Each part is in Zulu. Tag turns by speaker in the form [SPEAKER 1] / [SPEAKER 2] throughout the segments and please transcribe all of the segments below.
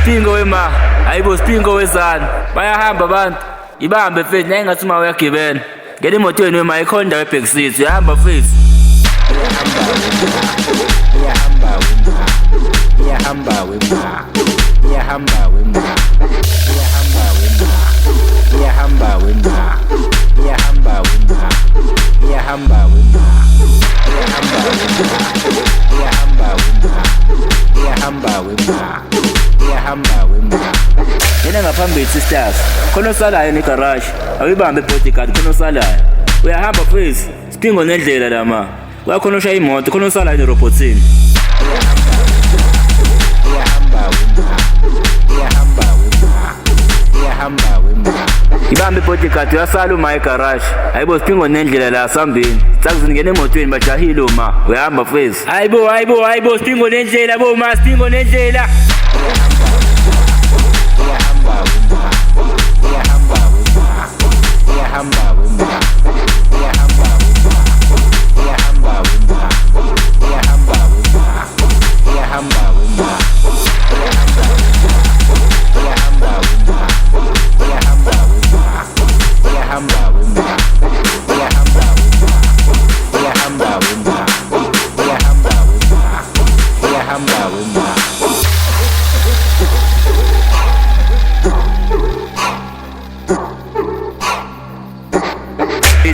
[SPEAKER 1] Spingo wema, hayibo spingo wezana. Bayahamba abantu. Ibambe mfethu naye ngathi uma uyagibela. Ngena emotweni wema ikhonda weback seat. Uyahamba mfethu. Yena ngaphambili sisters. Khona osalayo negarage. Awuyibambe bodyguard khona osalayo. Uyahamba mfethu. Spingo nendlela la ma. Wakhona oshaya imoto khona osalayo nerobotsini. Ibambe bodyguard uyasala uma egarage. Hayibo Spingo nendlela la sambini. Sakuzingena emotweni bajahile uma. Uyahamba mfethu. Hayibo Spingo nendlela bo ma Spingo nendlela.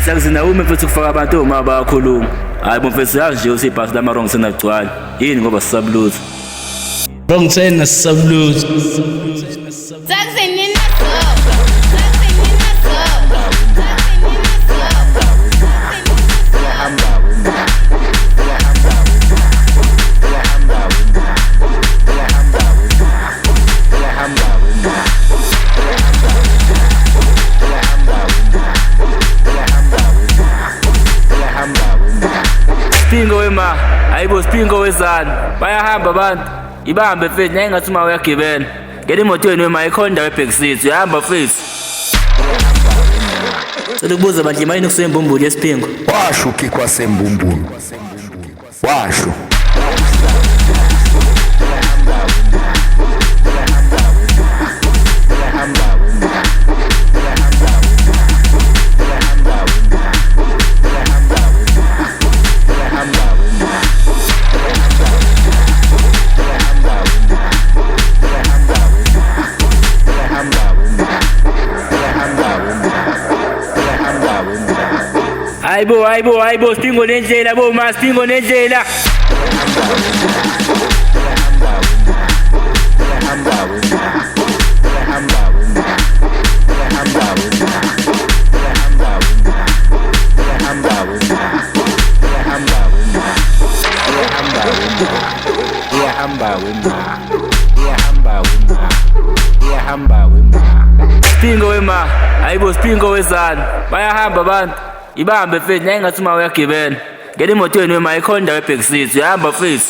[SPEAKER 1] Sakuzina uma mfethu kufaka abantu uma bayakhuluma. Hayibo mfethu yazi nje usibhasi lamarong senagcwala. Yini ngoba sisabluza.
[SPEAKER 2] Wrong sena sisabluza.
[SPEAKER 1] Spingo wema, hayibo Spingo wezana. Bayahamba abantu. Ibambe mfethu naye ngathi uma uyagibela. Ngena emotweni wema ikhonda weback seat. Uyahamba mfethu. Sekubuza bandle mayini kusembumbulu yeSpingo.
[SPEAKER 3] Washo ukikwa sembumbulu. Washo.
[SPEAKER 1] Hayibo Spingo nendlela bo ma Spingo nendlela. Spingo wema, hayibo Spingo wezana. Bayahamba abantu. Ibambe mfethu naye ngathi uma uyagibela. Ngena emotweni wema ikhonda weback seat. Uyahamba mfethu.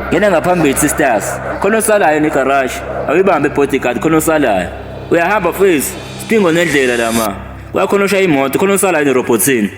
[SPEAKER 1] Ngena ngaphambili sisters. Khona osalayo negarage. Awuyibambe bodyguard khona osalayo. Uyahamba mfethu. Spingo nendlela la ma. Wakhona oshaya imoto khona osalayo nerobotsini.